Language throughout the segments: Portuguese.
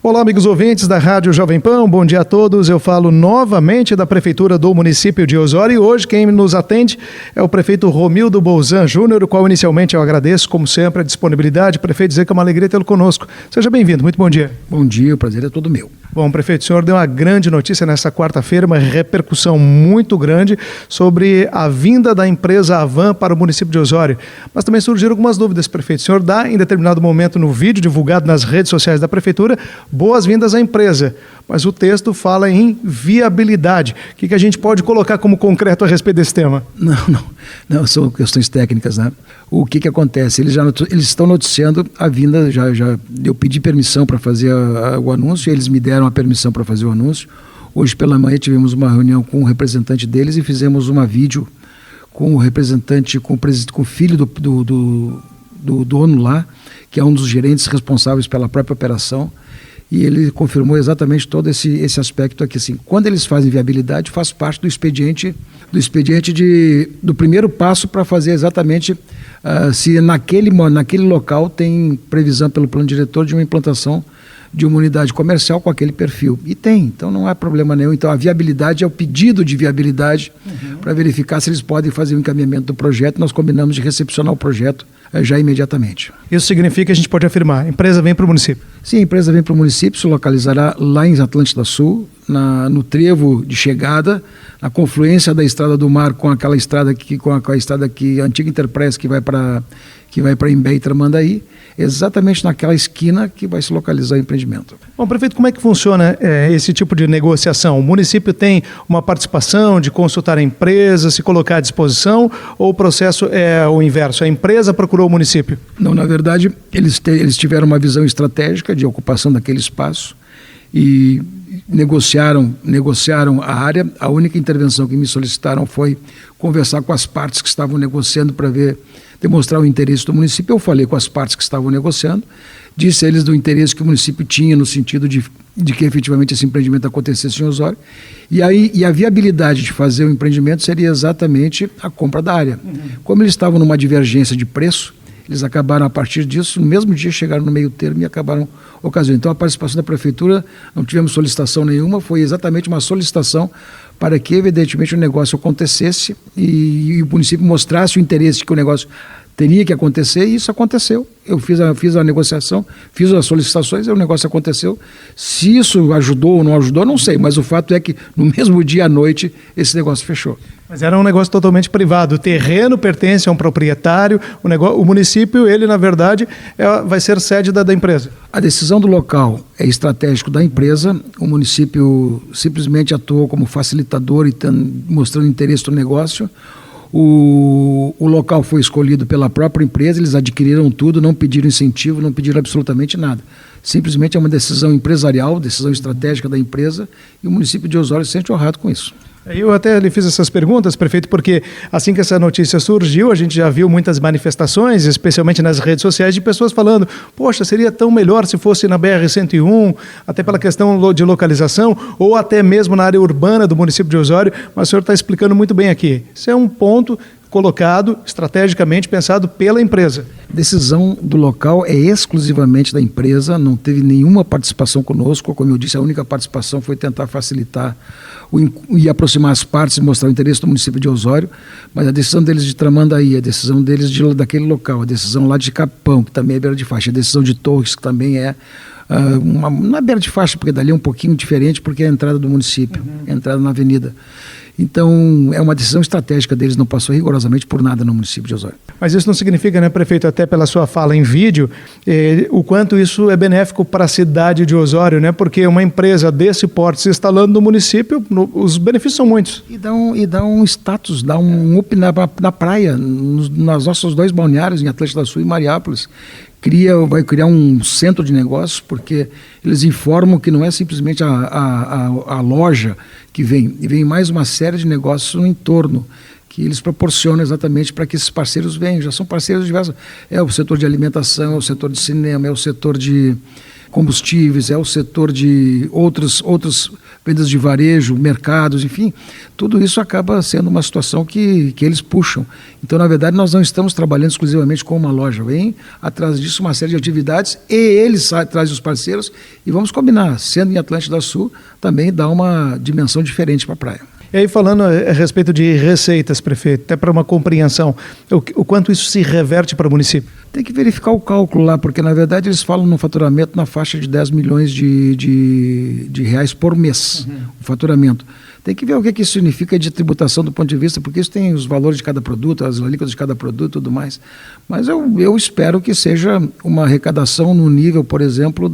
Olá, amigos ouvintes da Rádio Jovem Pan, bom dia a todos. Eu falo novamente da Prefeitura do município de Osório e hoje quem nos atende é o prefeito Romildo Bolzan Júnior, o qual inicialmente eu agradeço, como sempre, a disponibilidade. Prefeito, dizer que é uma alegria tê-lo conosco. Seja bem-vindo, muito bom dia. Bom dia, o prazer é todo meu. Bom, prefeito, o senhor deu uma grande notícia nesta quarta-feira, uma repercussão muito grande sobre a vinda da empresa Avan para o município de Osório. Mas também surgiram algumas dúvidas, prefeito. O senhor dá, em determinado momento, no vídeo divulgado nas redes sociais da Prefeitura, boas-vindas à empresa. Mas o texto fala em viabilidade. O que a gente pode colocar como concreto a respeito desse tema? Não, são questões técnicas, né? O que acontece? Eles estão noticiando a vinda, eu pedi permissão para fazer o anúncio, eles me deram a permissão para fazer o anúncio. Hoje pela manhã tivemos uma reunião com o representante deles e fizemos uma vídeo com o representante, com o filho do dono lá, que é um dos gerentes responsáveis pela própria operação, e ele confirmou exatamente todo esse aspecto aqui. Assim, quando eles fazem viabilidade, faz parte do expediente do primeiro passo para fazer exatamente se naquele local tem previsão pelo plano diretor de uma implantação de uma unidade comercial com aquele perfil. E tem, então não há problema nenhum. Então a viabilidade é o pedido de viabilidade para verificar se eles podem fazer o encaminhamento do projeto. Nós combinamos de recepcionar o projeto já imediatamente. Isso significa que a gente pode afirmar, a empresa vem para o município? Sim, a empresa vem para o município, se localizará lá em Atlântida Sul, no trevo de chegada, na confluência da Estrada do Mar com aquela estrada a antiga Interpress que vai para Imbé e Tramandaí, exatamente naquela esquina que vai se localizar o empreendimento. Bom, prefeito, como é que funciona esse tipo de negociação? O município tem uma participação de consultar a empresa, se colocar à disposição, ou o processo é o inverso? A empresa procurou o município? Não, na verdade, eles tiveram uma visão estratégica de ocupação daquele espaço e negociaram a área. A única intervenção que me solicitaram foi conversar com as partes que estavam negociando para demonstrar o interesse do município. Eu falei com as partes que estavam negociando, disse a eles do interesse que o município tinha no sentido de que efetivamente esse empreendimento acontecesse em Osório. E a viabilidade de fazer o empreendimento seria exatamente a compra da área. Como eles estavam numa divergência de preço, eles acabaram, a partir disso, no mesmo dia chegaram no meio termo e acabaram ocasionando. Então a participação da Prefeitura, não tivemos solicitação nenhuma, foi exatamente uma solicitação para que evidentemente o negócio acontecesse e o município mostrasse o interesse que o negócio teria que acontecer, e isso aconteceu. Eu fiz a negociação, fiz as solicitações e o negócio aconteceu. Se isso ajudou ou não ajudou, não sei, mas o fato é que no mesmo dia à noite esse negócio fechou. Mas era um negócio totalmente privado. O terreno pertence a um proprietário, o município, ele na verdade vai ser sede da empresa. A decisão do local é estratégico da empresa, o município simplesmente atuou como facilitador e mostrando interesse no negócio. O local foi escolhido pela própria empresa, eles adquiriram tudo, não pediram incentivo, não pediram absolutamente nada. Simplesmente é uma decisão empresarial, decisão estratégica da empresa, e o município de Osório se sente honrado com isso. Eu até lhe fiz essas perguntas, prefeito, porque assim que essa notícia surgiu, a gente já viu muitas manifestações, especialmente nas redes sociais, de pessoas falando, poxa, seria tão melhor se fosse na BR-101, até pela questão de localização, ou até mesmo na área urbana do município de Osório, mas o senhor está explicando muito bem aqui. Isso é um ponto colocado, estrategicamente pensado pela empresa. A decisão do local é exclusivamente da empresa, não teve nenhuma participação conosco. Como eu disse, a única participação foi tentar facilitar e aproximar as partes e mostrar o interesse do município de Osório, mas a decisão deles de Tramandaí, a decisão deles daquele local, a decisão lá de Capão, que também é beira de faixa, a decisão de Torres, que também é não é beira de faixa, porque dali é um pouquinho diferente, porque é a entrada do município, a entrada na avenida. Então, é uma decisão estratégica deles, não passou rigorosamente por nada no município de Osório. Mas isso não significa, né, prefeito, até pela sua fala em vídeo, o quanto isso é benéfico para a cidade de Osório, né? Porque uma empresa desse porte se instalando no município, os benefícios são muitos. E dá um status, dá um up na praia, nas nossos dois balneários, em Atlântida Sul e Mariápolis. Vai criar um centro de negócios, porque eles informam que não é simplesmente a loja que vem mais uma série de negócios no entorno, que eles proporcionam exatamente para que esses parceiros venham. Já são parceiros diversos. É o setor de alimentação, é o setor de cinema, é o setor de combustíveis, é o setor de outras vendas de varejo, mercados, enfim, tudo isso acaba sendo uma situação que eles puxam. Então, na verdade, nós não estamos trabalhando exclusivamente com uma loja, vem atrás disso uma série de atividades e eles trazem os parceiros e vamos combinar, sendo em Atlântida Sul, também dá uma dimensão diferente para a praia. E aí, falando a respeito de receitas, prefeito, até para uma compreensão, o quanto isso se reverte para o município? Tem que verificar o cálculo lá, porque na verdade eles falam no faturamento na faixa de 10 milhões de reais por mês, o faturamento. Tem que ver o que isso significa de tributação do ponto de vista, porque isso tem os valores de cada produto, as alíquotas de cada produto e tudo mais. Mas eu espero que seja uma arrecadação no nível, por exemplo,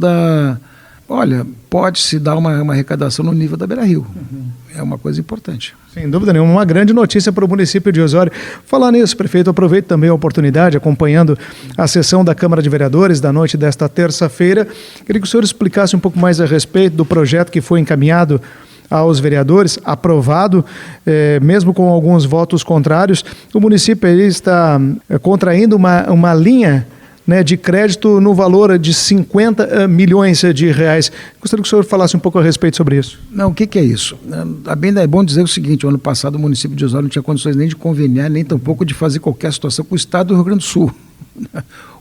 Olha, pode-se dar uma arrecadação no nível da Beira-Rio. É uma coisa importante. Sem dúvida nenhuma, uma grande notícia para o município de Osório. Falar nisso, prefeito, aproveito também a oportunidade, acompanhando a sessão da Câmara de Vereadores da noite desta terça-feira. Queria que o senhor explicasse um pouco mais a respeito do projeto que foi encaminhado aos vereadores, aprovado, mesmo com alguns votos contrários. O município está contraindo uma linha, né, de crédito no valor de 50 milhões de reais. Gostaria que o senhor falasse um pouco a respeito sobre isso. Não, o que é isso? É bom dizer o seguinte, o ano passado o município de Osório não tinha condições nem de conveniar, nem tampouco de fazer qualquer situação com o estado do Rio Grande do Sul.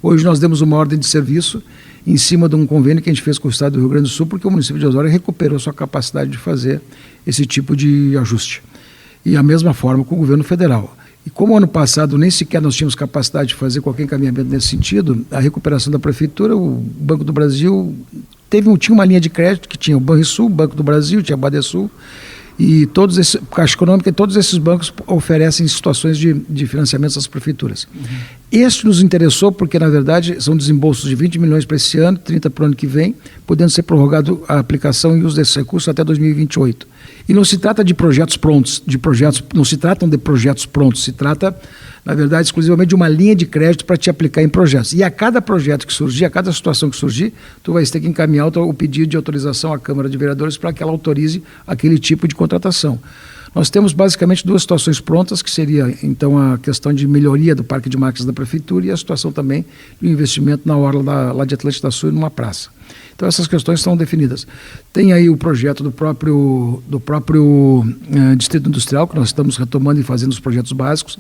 Hoje nós demos uma ordem de serviço em cima de um convênio que a gente fez com o estado do Rio Grande do Sul, porque o município de Osório recuperou sua capacidade de fazer esse tipo de ajuste. E a mesma forma com o governo federal. E como ano passado nem sequer nós tínhamos capacidade de fazer qualquer encaminhamento nesse sentido, a recuperação da prefeitura, o Banco do Brasil tinha uma linha de crédito que tinha o Banrisul, o Banco do Brasil, tinha a Badesul, e Caixa Econômica, e todos esses bancos oferecem situações de financiamento às prefeituras. Este nos interessou porque, na verdade, são desembolsos de 20 milhões para esse ano, 30 para o ano que vem, podendo ser prorrogado a aplicação e uso desses recursos até 2028. E não se trata de projetos prontos, não se tratam de projetos prontos, se trata, na verdade, exclusivamente de uma linha de crédito para te aplicar em projetos. E a cada projeto que surgir, a cada situação que surgir, tu vais ter que encaminhar o pedido de autorização à Câmara de Vereadores para que ela autorize aquele tipo de contratação. Nós temos basicamente duas situações prontas, que seria então a questão de melhoria do parque de máquinas da prefeitura e a situação também do investimento na orla lá de Atlântida Sul e numa praça. Então essas questões estão definidas. Tem aí o projeto do próprio Distrito Industrial, que nós estamos retomando e fazendo os projetos básicos,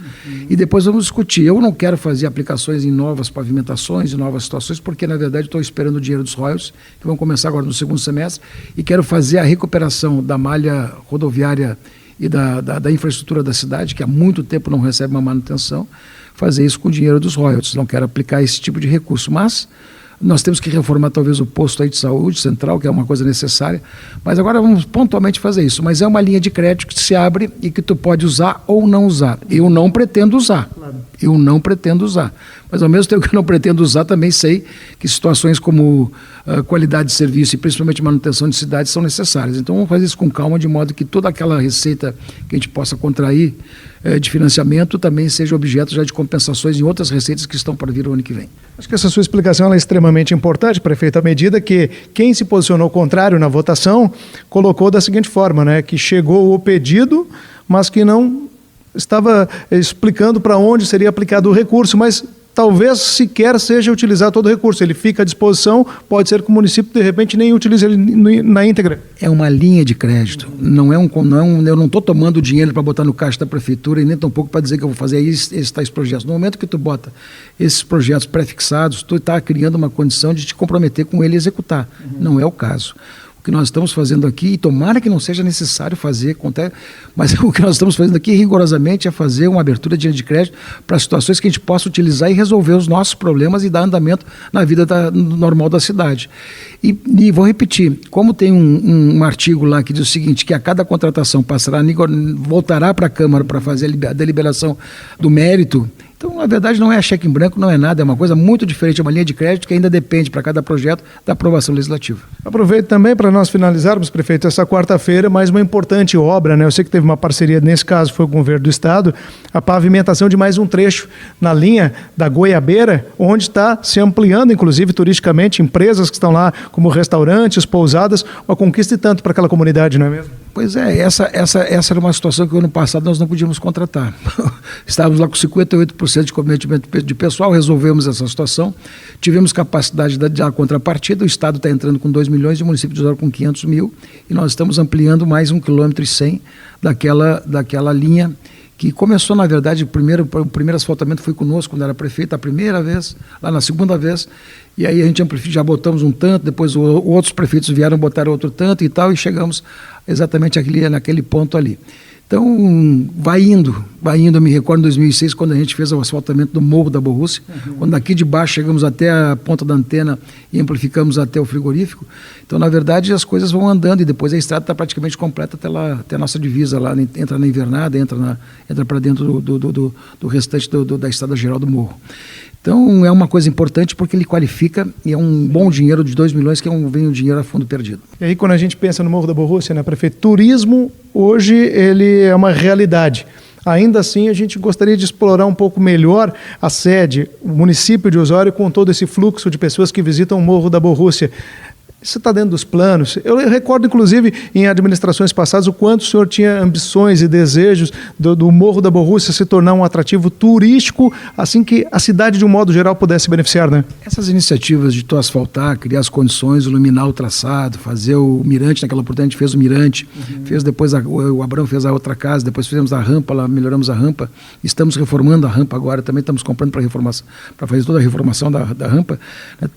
e depois vamos discutir. Eu não quero fazer aplicações em novas pavimentações, em novas situações, porque na verdade estou esperando o dinheiro dos royalties, que vão começar agora no segundo semestre, e quero fazer a recuperação da malha rodoviária e da infraestrutura da cidade, que há muito tempo não recebe uma manutenção, fazer isso com o dinheiro dos royalties. Não quero aplicar esse tipo de recurso, mas nós temos que reformar talvez o posto aí de saúde central, que é uma coisa necessária, mas agora vamos pontualmente fazer isso. Mas é uma linha de crédito que se abre e que tu pode usar ou não usar. Eu não pretendo usar. Eu não pretendo usar. Mas ao mesmo tempo que eu não pretendo usar, também sei que situações como qualidade de serviço e principalmente manutenção de cidades são necessárias. Então vamos fazer isso com calma, de modo que toda aquela receita que a gente possa contrair de financiamento também seja objeto já de compensações em outras receitas que estão para vir o ano que vem. Acho que essa sua explicação é extremamente importante, prefeito, à medida que quem se posicionou contrário na votação colocou da seguinte forma, né, que chegou o pedido, mas que não estava explicando para onde seria aplicado o recurso, mas talvez sequer seja utilizado todo o recurso. Ele fica à disposição, pode ser que o município de repente nem utilize ele na íntegra. É uma linha de crédito, eu não estou tomando dinheiro para botar no caixa da prefeitura e nem tampouco para dizer que eu vou fazer esses tais projetos. No momento que tu bota esses projetos pré-fixados, tu está criando uma condição de te comprometer com ele e executar. Não é o caso. O que nós estamos fazendo aqui, e tomara que não seja necessário fazer, mas o que nós estamos fazendo aqui rigorosamente é fazer uma abertura de linha de crédito para situações que a gente possa utilizar e resolver os nossos problemas e dar andamento na vida normal da cidade. E vou repetir, como tem um artigo lá que diz o seguinte, que a cada contratação voltará para a Câmara para fazer a deliberação do mérito. Então, na verdade, não é cheque em branco, não é nada, é uma coisa muito diferente, é uma linha de crédito que ainda depende para cada projeto da aprovação legislativa. Aproveito também para nós finalizarmos, prefeito, essa quarta-feira, mais uma importante obra, né? Eu sei que teve uma parceria, nesse caso foi com o governo do estado, a pavimentação de mais um trecho na linha da Goiabeira, onde está se ampliando, inclusive, turisticamente, empresas que estão lá, como restaurantes, pousadas, uma conquista e tanto para aquela comunidade, não é mesmo? Pois é, essa era uma situação que no ano passado nós não podíamos contratar. Estávamos lá com 58% de comprometimento de pessoal, resolvemos essa situação, tivemos capacidade de dar contrapartida, o Estado está entrando com 2 milhões e o município de Osório com 500 mil, e nós estamos ampliando mais 1,1 km daquela linha que começou, na verdade, o primeiro asfaltamento foi conosco, quando era prefeito, a primeira vez, lá na segunda vez, e aí a gente já botamos um tanto, depois outros prefeitos vieram botar outro tanto e tal, e chegamos exatamente naquele ponto ali. Então, vai indo, eu me recordo em 2006, quando a gente fez o asfaltamento do Morro da Borrússia, quando daqui de baixo chegamos até a ponta da antena e amplificamos até o frigorífico. Então, na verdade, as coisas vão andando e depois a estrada está praticamente completa até a nossa divisa lá, entra na invernada, entra para dentro do restante da estrada geral do Morro. Então, é uma coisa importante porque ele qualifica e é um bom dinheiro de 2 milhões, que vem o dinheiro a fundo perdido. E aí, quando a gente pensa no Morro da Borrússia, né, prefeito, turismo, hoje, ele é uma realidade. Ainda assim, a gente gostaria de explorar um pouco melhor a sede, o município de Osório, com todo esse fluxo de pessoas que visitam o Morro da Borrússia. Isso está dentro dos planos. Eu recordo, inclusive, em administrações passadas, o quanto o senhor tinha ambições e desejos do Morro da Borrússia se tornar um atrativo turístico, assim que a cidade, de um modo geral, pudesse beneficiar, né? Essas iniciativas de asfaltar, criar as condições, iluminar o traçado, fazer o mirante, naquela oportunidade a gente fez o mirante, fez depois o Abrão fez a outra casa, depois fizemos a rampa, lá melhoramos a rampa, estamos reformando a rampa agora, também estamos comprando para fazer toda a reformação da rampa.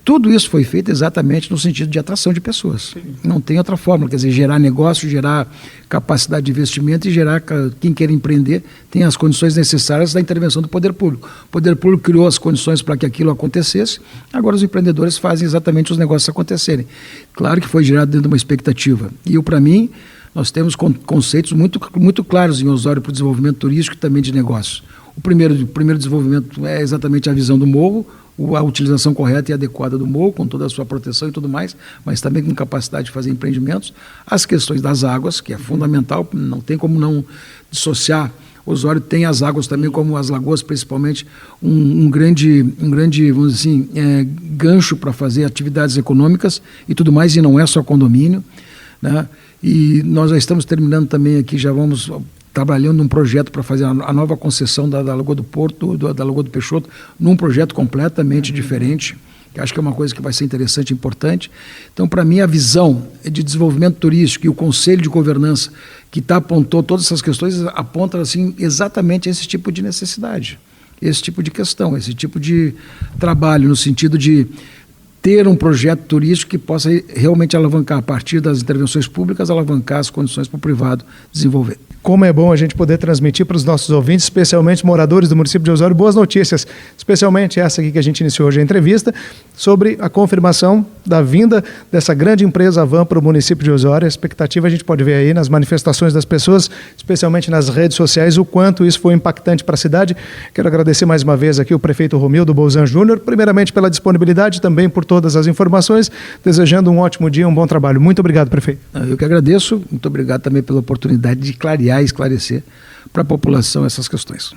Tudo isso foi feito exatamente no sentido de atração de pessoas. Sim. Não tem outra fórmula, quer dizer, gerar negócio, gerar capacidade de investimento e gerar, quem quer empreender, tem as condições necessárias da intervenção do poder público. O poder público criou as condições para que aquilo acontecesse, agora os empreendedores fazem exatamente os negócios acontecerem. Claro que foi gerado dentro de uma expectativa. E para mim, nós temos conceitos muito claros em Osório para o desenvolvimento turístico e também de negócios. O primeiro desenvolvimento é exatamente a visão do morro, a utilização correta e adequada do morro, com toda a sua proteção e tudo mais, mas também com capacidade de fazer empreendimentos. As questões das águas, que é fundamental, não tem como não dissociar. Osório tem as águas também, como as lagoas, principalmente, um grande, vamos dizer assim, gancho para fazer atividades econômicas e tudo mais, e não é só condomínio, né? E nós já estamos terminando também aqui, já vamos trabalhando num projeto para fazer a nova concessão da Lagoa do Porto, da Lagoa do Peixoto, num projeto completamente diferente, que acho que é uma coisa que vai ser interessante e importante. Então, para mim, a visão de desenvolvimento turístico e o Conselho de Governança, que apontou todas essas questões, aponta assim, exatamente esse tipo de necessidade, esse tipo de questão, esse tipo de trabalho, no sentido de ter um projeto turístico que possa realmente alavancar, a partir das intervenções públicas, alavancar as condições para o privado desenvolver. Como é bom a gente poder transmitir para os nossos ouvintes, especialmente moradores do município de Osório, boas notícias, especialmente essa aqui que a gente iniciou hoje a entrevista, sobre a confirmação da vinda dessa grande empresa Van para o município de Osório. A expectativa a gente pode ver aí nas manifestações das pessoas, especialmente nas redes sociais, o quanto isso foi impactante para a cidade. Quero agradecer mais uma vez aqui o prefeito Romildo Bolzan Júnior, primeiramente pela disponibilidade, também por todas as informações, desejando um ótimo dia, um bom trabalho. Muito obrigado, prefeito. Eu que agradeço, muito obrigado também pela oportunidade de clarear e esclarecer para a população essas questões.